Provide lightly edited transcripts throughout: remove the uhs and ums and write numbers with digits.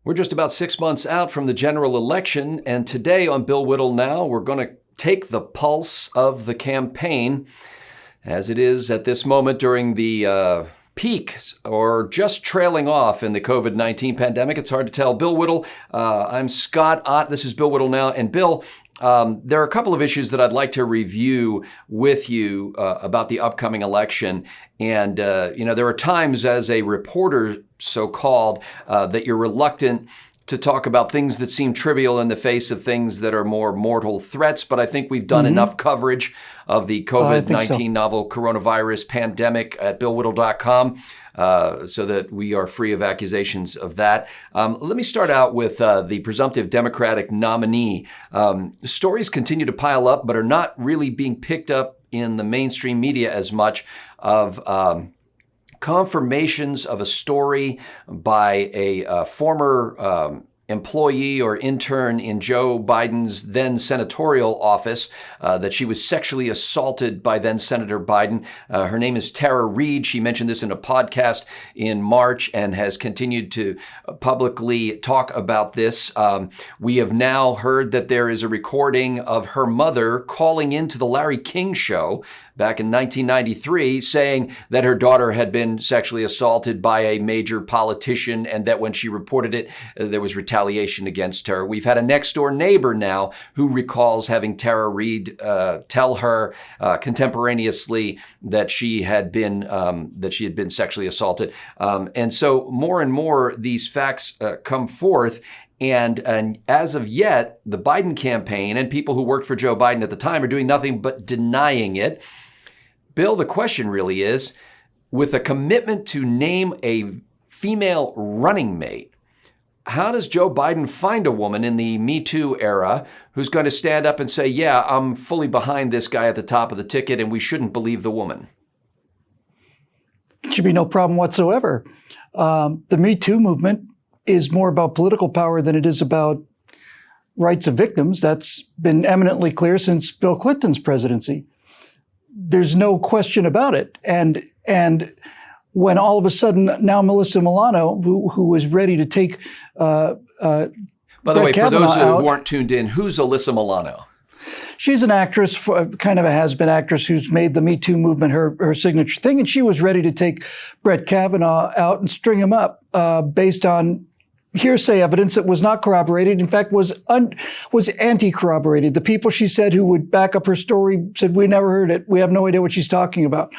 We're just about 6 months out from the general election, and today on Bill Whittle Now, we're going to take the pulse of the campaign as it is at this moment during the peak or just trailing off in the COVID-19 pandemic. It's hard to tell. Bill Whittle, I'm Scott Ott. This is Bill Whittle Now. And Bill, there are a couple of issues that I'd like to review with you about the upcoming election. And, there are times as a reporter, so-called, that you're reluctant to talk about things that seem trivial in the face of things that are more mortal threats. But I think we've done enough coverage of the COVID-19 novel coronavirus pandemic at BillWhittle.com so that we are free of accusations of that. Let me start out with the presumptive Democratic nominee. Stories continue to pile up, but are not really being picked up in the mainstream media as much of confirmations of a story by a former employee or intern in Joe Biden's then senatorial office, that she was sexually assaulted by then Senator Biden. Her name is Tara Reade. She mentioned this in a podcast in March and has continued to publicly talk about this. We have now heard that there is a recording of her mother calling into the Larry King show back in 1993, saying that her daughter had been sexually assaulted by a major politician and that when she reported it, there was retaliation against her. We've had a next door neighbor now who recalls having Tara Reade tell her contemporaneously that she had been sexually assaulted. And so more and more these facts come forth. And as of yet, the Biden campaign and people who worked for Joe Biden at the time are doing nothing but denying it. Bill, the question really is, with a commitment to name a female running mate, how does Joe Biden find a woman in the Me Too era who's going to stand up and say, yeah, I'm fully behind this guy at the top of the ticket and we shouldn't believe the woman? It should be no problem whatsoever. The Me Too movement is more about political power than it is about rights of victims. That's been eminently clear since Bill Clinton's presidency. There's no question about it. And when all of a sudden now Melissa Milano, who was ready to take By the way, for those who weren't tuned in, who's Alyssa Milano? She's an actress, kind of a has-been actress who's made the Me Too movement her signature thing. And she was ready to take Brett Kavanaugh out and string him up based on hearsay evidence that was not corroborated. In fact, was anti-corroborated. The people she said who would back up her story said, we never heard it. We have no idea what she's talking about.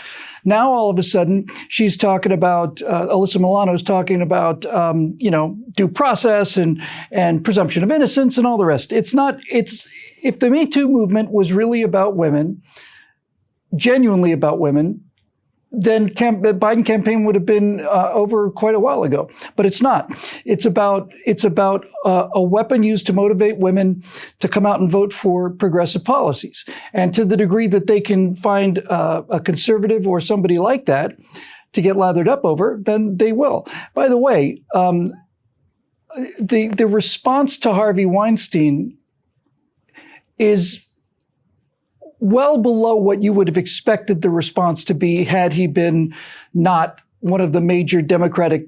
Now, all of a sudden, she's talking about, Alyssa Milano is talking about, due process and presumption of innocence and all the rest. If the Me Too movement was really about women, genuinely about women, then the Biden campaign would have been over quite a while ago. But it's not. It's about a weapon used to motivate women to come out and vote for progressive policies. And to the degree that they can find a conservative or somebody like that to get lathered up over, then they will. By the way, the response to Harvey Weinstein is well below what you would have expected the response to be had he been not one of the major Democratic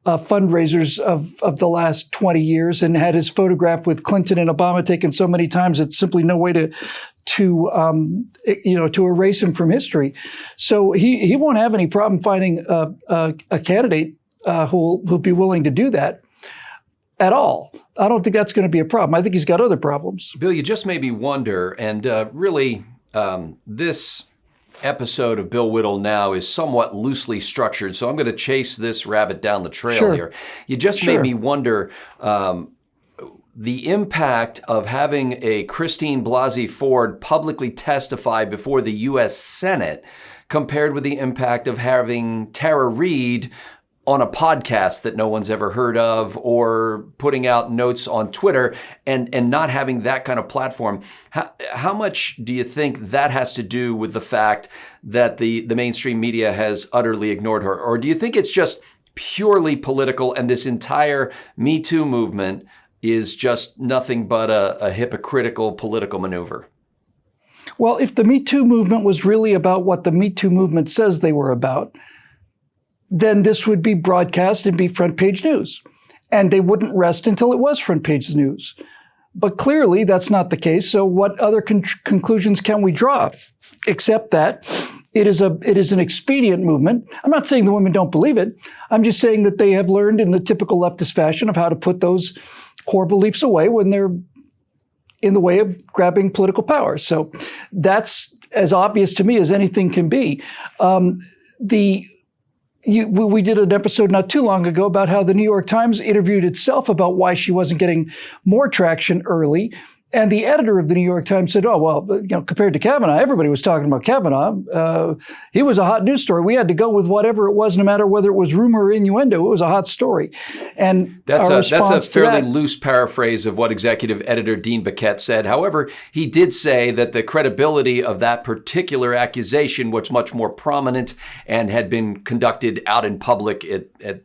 fundraisers of the last 20 years and had his photograph with Clinton and Obama taken so many times it's simply no way to erase him from history. So he won't have any problem finding a candidate who'll be willing to do that at all. I don't think that's going to be a problem. I think he's got other problems. Bill, you just made me wonder, and really this episode of Bill Whittle Now is somewhat loosely structured, so I'm going to chase this rabbit down the trail here. You just made me wonder the impact of having a Christine Blasi Ford publicly testify before the U.S. Senate compared with the impact of having Tara Reade on a podcast that no one's ever heard of or putting out notes on Twitter and not having that kind of platform. How much do you think that has to do with the fact that the mainstream media has utterly ignored her? Or do you think it's just purely political and this entire Me Too movement is just nothing but a hypocritical political maneuver? Well, if the Me Too movement was really about what the Me Too movement says they were about, then this would be broadcast and be front page news. and they wouldn't rest until it was front page news. But clearly that's not the case. So what other conclusions can we draw? Except that it is an expedient movement. I'm not saying the women don't believe it. I'm just saying that they have learned in the typical leftist fashion of how to put those core beliefs away when they're in the way of grabbing political power. So that's as obvious to me as anything can be. We did an episode not too long ago about how the New York Times interviewed itself about why she wasn't getting more traction early. And the editor of the New York Times said, oh, well, compared to Kavanaugh, everybody was talking about Kavanaugh. He was a hot news story. We had to go with whatever it was, no matter whether it was rumor or innuendo. It was a hot story. And that's a fairly loose paraphrase of what executive editor Dean Baquette said. However, he did say that the credibility of that particular accusation was much more prominent and had been conducted out in public,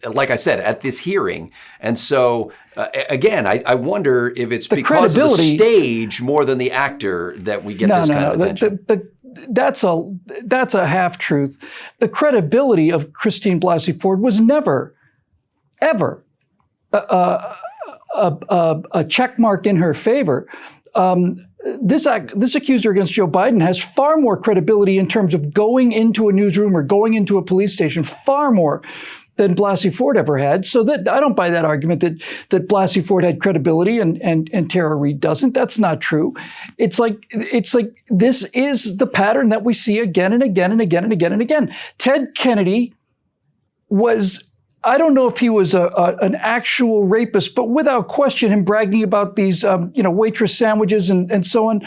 like I said, at this hearing. And so, again, I wonder if it's because of the stage more than the actor that we get this kind of attention. That's a half-truth. The credibility of Christine Blasey Ford was never, ever a check mark in her favor. This accuser against Joe Biden has far more credibility in terms of going into a newsroom or going into a police station, far more than Blasi Ford ever had. So that I don't buy that argument that Blasi Ford had credibility and Tara Reade doesn't. That's not true. It's like this is the pattern that we see again and again and again and again and again. Ted Kennedy was, I don't know if he was an actual rapist, but without question, him bragging about these waitress sandwiches and so on.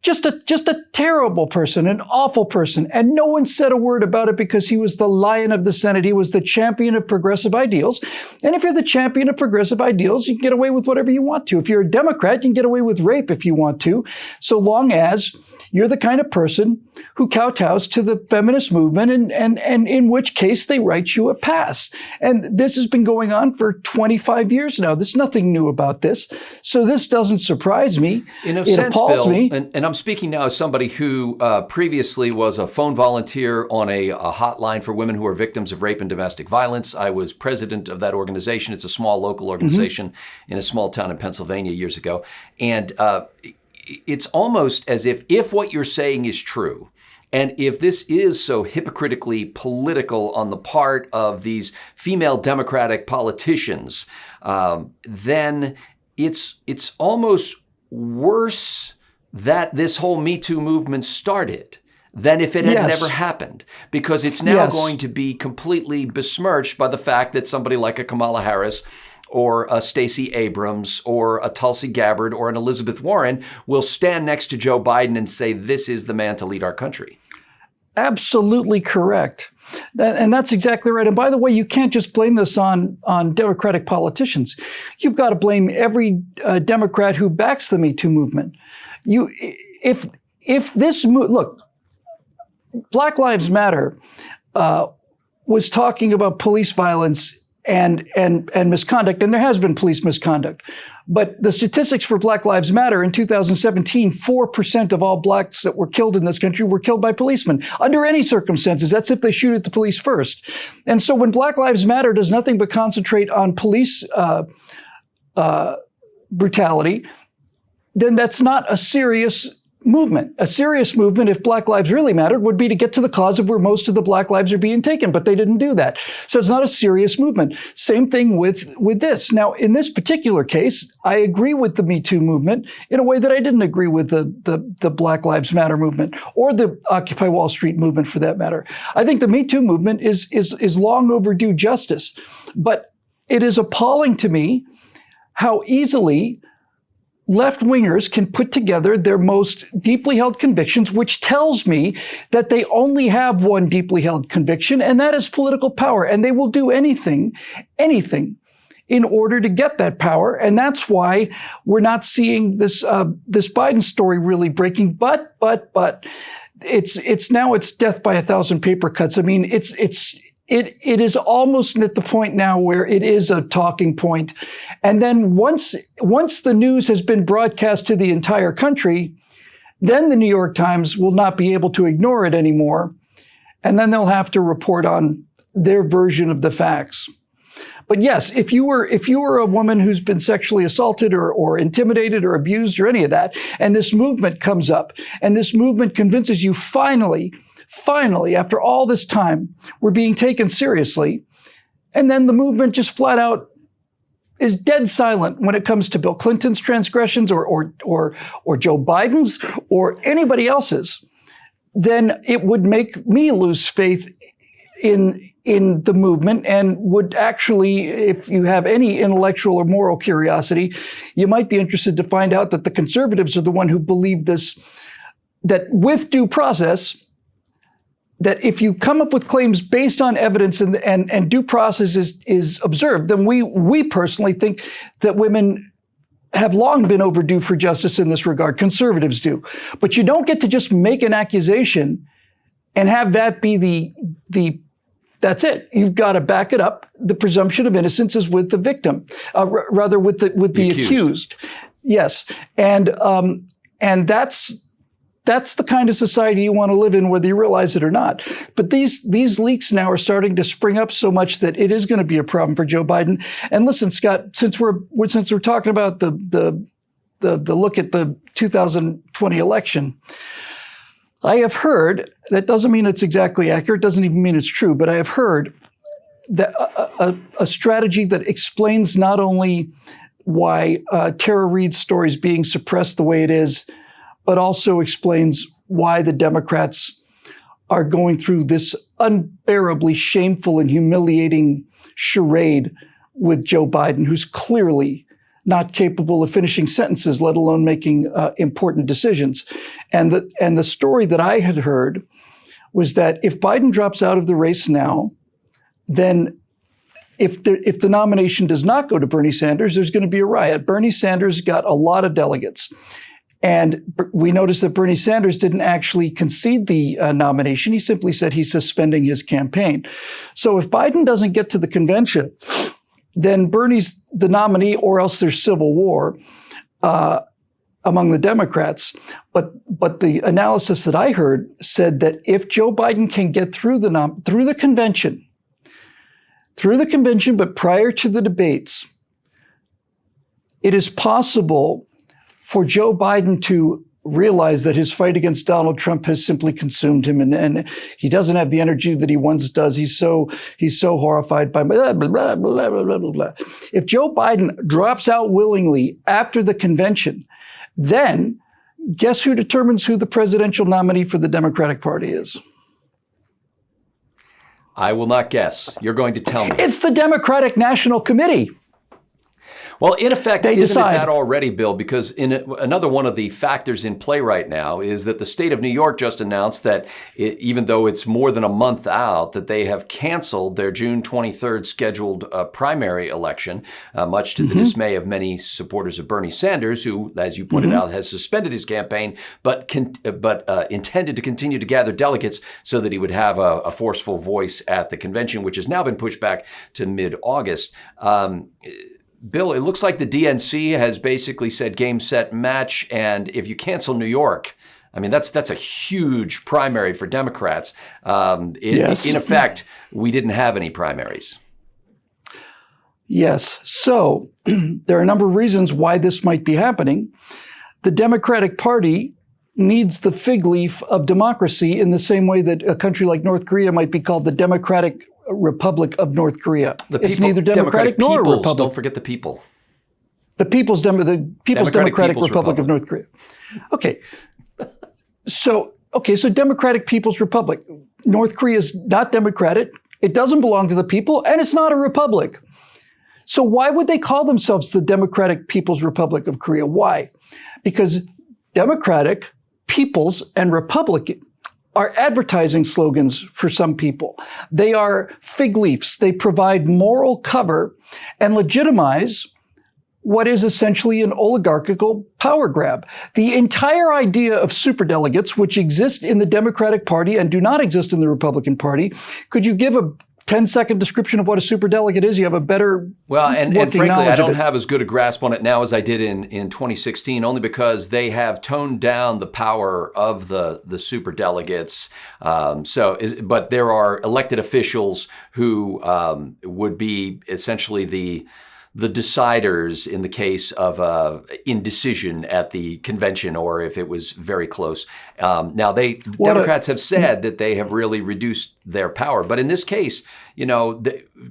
Just a terrible person, an awful person. And no one said a word about it because he was the lion of the Senate. He was the champion of progressive ideals. And if you're the champion of progressive ideals, you can get away with whatever you want to. If you're a Democrat, you can get away with rape if you want to, so long as you're the kind of person who kowtows to the feminist movement and in which case they write you a pass. And this has been going on for 25 years now. There's nothing new about this. So this doesn't surprise me. In a sense, Bill, and I'm speaking now as somebody who previously was a phone volunteer on a hotline for women who are victims of rape and domestic violence. I was president of that organization. It's a small local organization in a small town in Pennsylvania years ago. And it's almost as if what you're saying is true, and if this is so hypocritically political on the part of these female Democratic politicians, then it's almost worse that this whole Me Too movement started than if it had never happened, because it's now going to be completely besmirched by the fact that somebody like a Kamala Harris or a Stacey Abrams or a Tulsi Gabbard or an Elizabeth Warren will stand next to Joe Biden and say, this is the man to lead our country. Absolutely correct. And that's exactly right. And by the way, you can't just blame this on Democratic politicians. You've got to blame every Democrat who backs the Me Too movement. Look, Black Lives Matter was talking about police violence and misconduct, and there has been police misconduct. But the statistics for Black Lives Matter in 2017, 4% of all blacks that were killed in this country were killed by policemen. Under any circumstances, that's if they shoot at the police first. And so when Black Lives Matter does nothing but concentrate on police brutality, then that's not a serious movement. A serious movement, if Black lives really mattered, would be to get to the cause of where most of the Black lives are being taken, but they didn't do that. So it's not a serious movement. Same thing with this. Now, in this particular case, I agree with the Me Too movement in a way that I didn't agree with the Black Lives Matter movement or the Occupy Wall Street movement, for that matter. I think the Me Too movement is long overdue justice, but it is appalling to me how easily left-wingers can put together their most deeply held convictions, which tells me that they only have one deeply held conviction, and that is political power. And they will do anything in order to get that power. And that's why we're not seeing this Biden story really breaking. But it's now death by 1,000 paper cuts. I mean, it is almost at the point now where it is a talking point. And then once the news has been broadcast to the entire country, then the New York Times will not be able to ignore it anymore. And then they'll have to report on their version of the facts. But yes, if you were a woman who's been sexually assaulted or intimidated or abused or any of that, and this movement comes up, and this movement convinces you finally, after all this time, we're being taken seriously, and then the movement just flat out is dead silent when it comes to Bill Clinton's transgressions or Joe Biden's or anybody else's, then it would make me lose faith in the movement, and would actually, if you have any intellectual or moral curiosity, you might be interested to find out that the conservatives are the one who believe this, that with due process, that if you come up with claims based on evidence and due process is observed, then we personally think that women have long been overdue for justice in this regard. Conservatives do. But you don't get to just make an accusation and have that be the that's it. You've got to back it up. The presumption of innocence is with the victim, rather with the accused. Yes, and that's the kind of society you want to live in, whether you realize it or not. But these leaks now are starting to spring up so much that it is going to be a problem for Joe Biden. And listen, Scott, since we're talking about the look at the 2020 election, I have heard, that doesn't mean it's exactly accurate, doesn't even mean it's true, but I have heard that a strategy that explains not only why Tara Reade's story is being suppressed the way it is, but also explains why the Democrats are going through this unbearably shameful and humiliating charade with Joe Biden, who's clearly not capable of finishing sentences, let alone making important decisions. And the story that I had heard was that if Biden drops out of the race now, then if the nomination does not go to Bernie Sanders, there's going to be a riot. Bernie Sanders got a lot of delegates. And we noticed that Bernie Sanders didn't actually concede the nomination. He simply said he's suspending his campaign. So if Biden doesn't get to the convention, then Bernie's the nominee, or else there's civil war among the Democrats. But the analysis that I heard said that if Joe Biden can get through the convention, but prior to the debates, it is possible for Joe Biden to realize that his fight against Donald Trump has simply consumed him, and he doesn't have the energy that he once does. He's so horrified by blah, blah, blah, blah, blah, blah, blah. If Joe Biden drops out willingly after the convention, then guess who determines who the presidential nominee for the Democratic Party is? I will not guess. You're going to tell me. It's the Democratic National Committee. Well, in effect, They isn't decide. it that already, Bill? Because another one of the factors in play right now is that the state of New York just announced that even though it's more than a month out, that they have canceled their June 23rd scheduled primary election, much to the dismay of many supporters of Bernie Sanders, who, as you pointed out, has suspended his campaign, but intended to continue to gather delegates so that he would have a forceful voice at the convention, which has now been pushed back to mid-August. Bill, it looks like the DNC has basically said game, set, match. And if you cancel New York, I mean, that's a huge primary for Democrats. Yes. In effect, we didn't have any primaries. Yes. So there are a number of reasons why this might be happening. The Democratic Party needs the fig leaf of democracy in the same way that a country like North Korea might be called the Democratic Republic of North Korea. It's neither Democratic nor a republic. Don't forget the people. The People's Democratic Republic of North Korea. Okay. So Democratic People's Republic. North Korea is not democratic. It doesn't belong to the people, and it's not a republic. So why would they call themselves the Democratic People's Republic of Korea? Why? Because Democratic, People's, and Republic are advertising slogans for some people. They are fig leaves. They provide moral cover and legitimize what is essentially an oligarchical power grab. The entire idea of superdelegates, which exist in the Democratic Party and do not exist in the Republican Party, could you give 10-second description of what a superdelegate is, you have a better and working frankly, I knowledge of don't it. have as good a grasp on it now as I did in 2016, only because they have toned down the power of the superdelegates. But there are elected officials who would be essentially the deciders in the case of indecision at the convention, or if it was very close. Now, Democrats have said that they have really reduced their power. But in this case,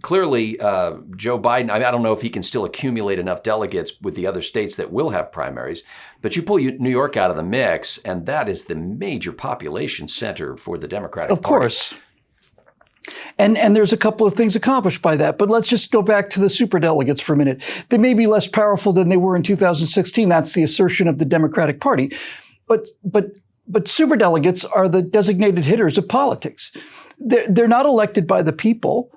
clearly Joe Biden, I don't know if he can still accumulate enough delegates with the other states that will have primaries, but you pull New York out of the mix, and that is the major population center for the Democratic Party. Of course. And there's a couple of things accomplished by that. But let's just go back to the superdelegates for a minute. They may be less powerful than they were in 2016. That's the assertion of the Democratic Party. But superdelegates are the designated hitters of politics. They're not elected by the people.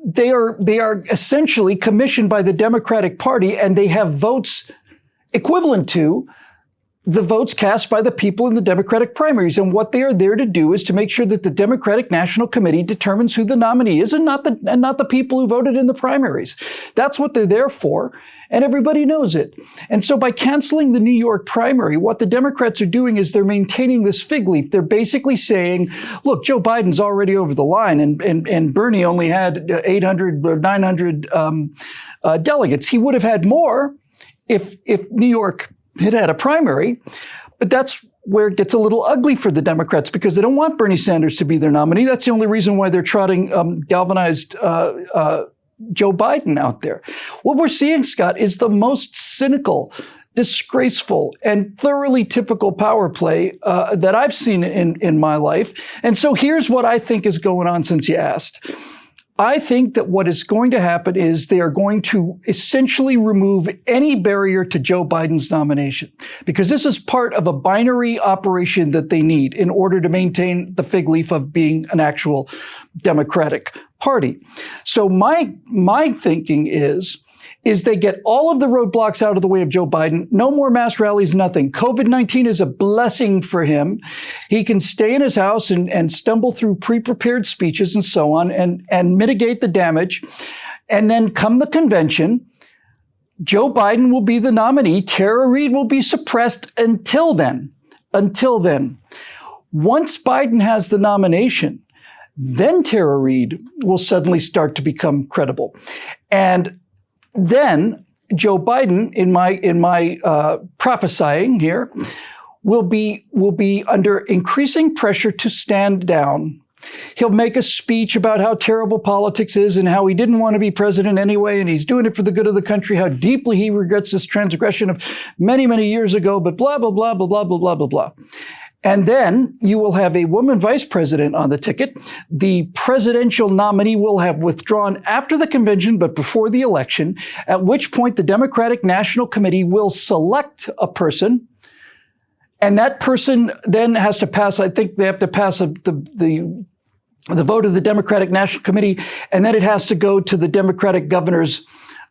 They are essentially commissioned by the Democratic Party, and they have votes equivalent to the votes cast by the people in the Democratic primaries. And what they are there to do is to make sure that the Democratic National Committee determines who the nominee is, and not the people who voted in the primaries. That's what they're there for, and everybody knows it. And so by canceling the New York primary, what the Democrats are doing is they're maintaining this fig leaf. They're basically saying, look, Joe Biden's already over the line, and Bernie only had 800 or 900 delegates. He would have had more if New York had a primary, but that's where it gets a little ugly for the Democrats, because they don't want Bernie Sanders to be their nominee. That's the only reason why they're trotting galvanized Joe Biden out there. What we're seeing, Scott, is the most cynical, disgraceful, and thoroughly typical power play that I've seen in my life. And so here's what I think is going on, since you asked. I think that what is going to happen is they are going to essentially remove any barrier to Joe Biden's nomination, because this is part of a binary operation that they need in order to maintain the fig leaf of being an actual Democratic Party. So my thinking is they get all of the roadblocks out of the way of Joe Biden. No more mass rallies, nothing. COVID-19 is a blessing for him. He can stay in his house and stumble through pre-prepared speeches and so on and mitigate the damage. And then come the convention, Joe Biden will be the nominee. Tara Reade will be suppressed until then. Once Biden has the nomination, then Tara Reade will suddenly start to become credible. And then Joe Biden, in my prophesying here, will be under increasing pressure to stand down. He'll make a speech about how terrible politics is and how he didn't want to be president anyway, and he's doing it for the good of the country, how deeply he regrets this transgression of many, many years ago, but blah, blah, blah, blah, blah, blah, blah, blah, blah. And then you will have a woman vice president on the ticket. The presidential nominee will have withdrawn after the convention, but before the election, at which point the Democratic National Committee will select a person. And that person then has to pass, I think they have to pass the vote of the Democratic National Committee, and then it has to go to the Democratic Governors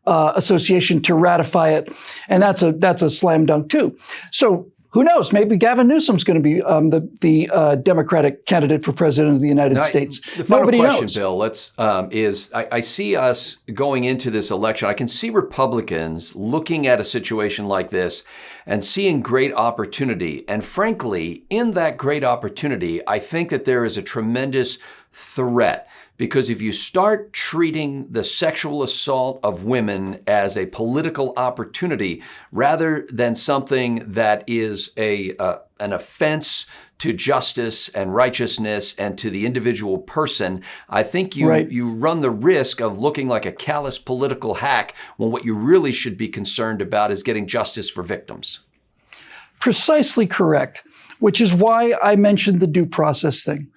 Association to ratify it. And that's a slam dunk too. So who knows? Maybe Gavin Newsom's going to be the Democratic candidate for president of the United States. The final Nobody question, knows. Bill, I see us going into this election. I can see Republicans looking at a situation like this and seeing great opportunity. And frankly, in that great opportunity, I think that there is a tremendous threat. Because if you start treating the sexual assault of women as a political opportunity rather than something that is an offense to justice and righteousness and to the individual person, I think you run the risk of looking like a callous political hack when what you really should be concerned about is getting justice for victims. Precisely correct, which is why I mentioned the due process thing.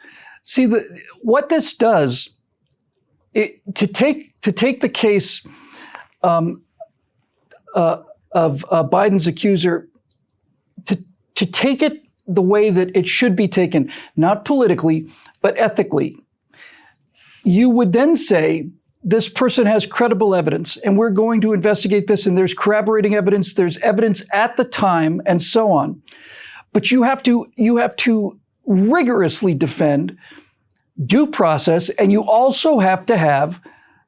See, what this does, to take the case of Biden's accuser, to take it the way that it should be taken, not politically, but ethically, you would then say, this person has credible evidence, and we're going to investigate this, and there's corroborating evidence, there's evidence at the time, and so on. But you have to rigorously defend due process, and you also have to have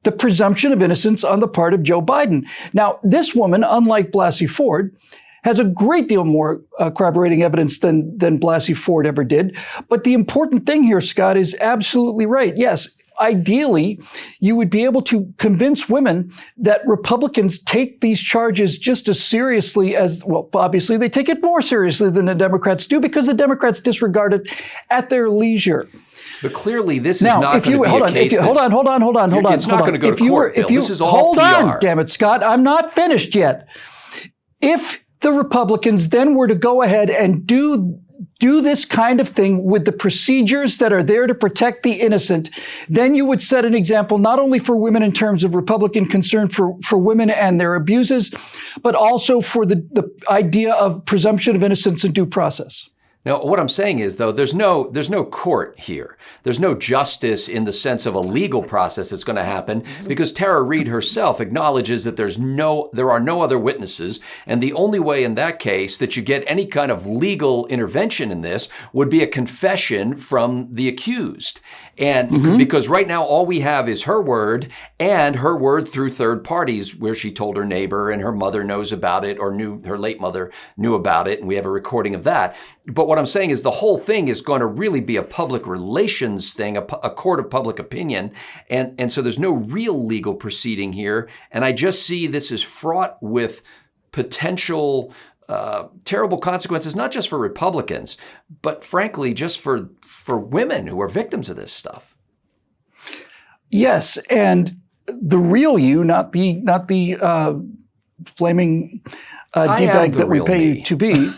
the presumption of innocence on the part of Joe Biden. Now, this woman, unlike Blasi Ford, has a great deal more corroborating evidence than Blasi Ford ever did. But the important thing here, Scott, is absolutely right. Yes, ideally, you would be able to convince women that Republicans take these charges just as seriously as, well, obviously they take it more seriously than the Democrats do, because the Democrats disregard it at their leisure. But clearly, this is not going to be a case. Hold on. It's not going to go to court, Bill. This is all hold PR. on, damn it, Scott. I'm not finished yet. If the Republicans then were to go ahead and do this kind of thing with the procedures that are there to protect the innocent, then you would set an example not only for women in terms of Republican concern for women and their abuses, but also for the idea of presumption of innocence and due process. Now, what I'm saying is, though, there's no court here. There's no justice in the sense of a legal process that's going to happen, because Tara Reade herself acknowledges that there are no other witnesses, and the only way in that case that you get any kind of legal intervention in this would be a confession from the accused. And because right now all we have is her word, and her word through third parties, where she told her neighbor and her mother knows about it, or her late mother knew about it, and we have a recording of that. But what I'm saying is the whole thing is going to really be a public relations thing, a court of public opinion. And so there's no real legal proceeding here. And I just see this as fraught with potential terrible consequences, not just for Republicans, but frankly, just for women who are victims of this stuff. Yes, and the real you, not the flaming D-bag that we pay you to be.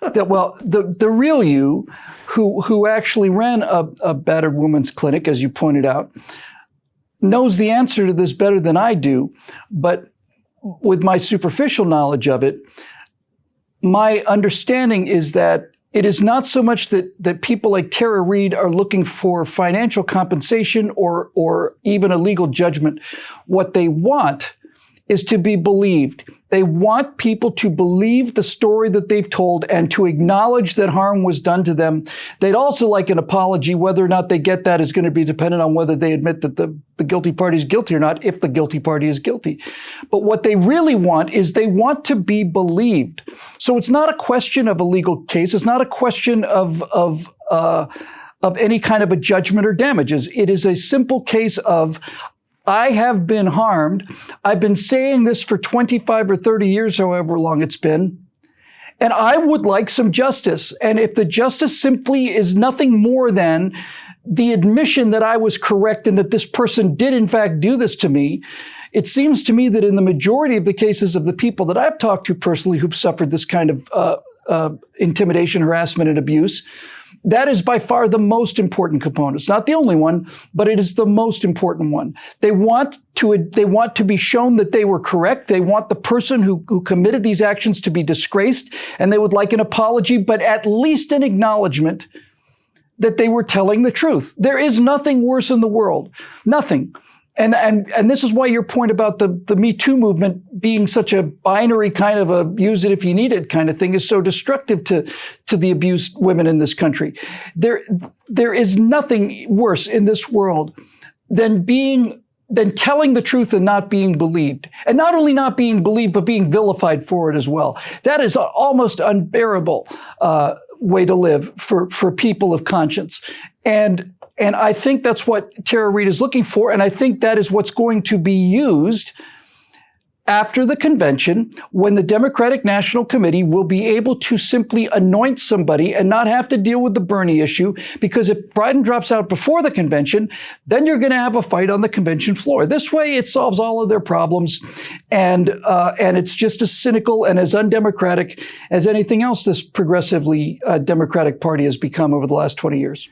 The real you, who actually ran a battered women's clinic, as you pointed out, knows the answer to this better than I do. But with my superficial knowledge of it, my understanding is that it is not so much that people like Tara Reade are looking for financial compensation or even a legal judgment. What they want is to be believed. They want people to believe the story that they've told and to acknowledge that harm was done to them. They'd also like an apology. Whether or not they get that is going to be dependent on whether they admit that the guilty party is guilty or not, if the guilty party is guilty. But what they really want is they want to be believed. So it's not a question of a legal case. It's not a question of any kind of a judgment or damages. It is a simple case of, I have been harmed. I've been saying this for 25 or 30 years, however long it's been, and I would like some justice. And if the justice simply is nothing more than the admission that I was correct and that this person did in fact do this to me, it seems to me that in the majority of the cases of the people that I've talked to personally who've suffered this kind of intimidation, harassment, and abuse, that is by far the most important component. It's not the only one, but it is the most important one. They want to be shown that they were correct. They want the person who committed these actions to be disgraced, and they would like an apology, but at least an acknowledgement that they were telling the truth. There is nothing worse in the world. Nothing. And this is why your point about the Me2 movement being such a binary kind of a use it if you need it kind of thing is so destructive to the abused women in this country. There is nothing worse in this world than telling the truth and not being believed. And not only not being believed, but being vilified for it as well. That is an almost unbearable way to live for people of conscience. And I think that's what Tara Reade is looking for, and I think that is what's going to be used after the convention, when the Democratic National Committee will be able to simply anoint somebody and not have to deal with the Bernie issue. Because if Biden drops out before the convention, then you're going to have a fight on the convention floor. This way, it solves all of their problems, and it's just as cynical and as undemocratic as anything else this progressively Democratic Party has become over the last 20 years.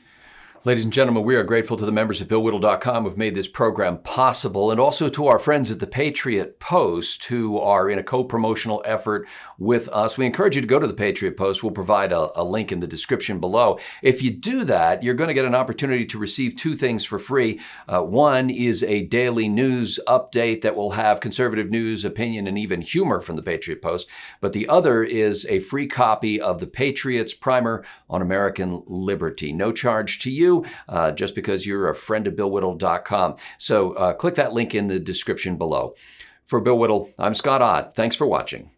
Ladies and gentlemen, we are grateful to the members at BillWhittle.com who've made this program possible, and also to our friends at the Patriot Post who are in a co-promotional effort with us. We encourage you to go to the Patriot Post. We'll provide a link in the description below. If you do that, you're going to get an opportunity to receive two things for free. One is a daily news update that will have conservative news, opinion, and even humor from the Patriot Post. But the other is a free copy of the Patriots Primer on American Liberty. No charge to you. you just because you're a friend of BillWhittle.com. So click that link in the description below. For Bill Whittle, I'm Scott Ott. Thanks for watching.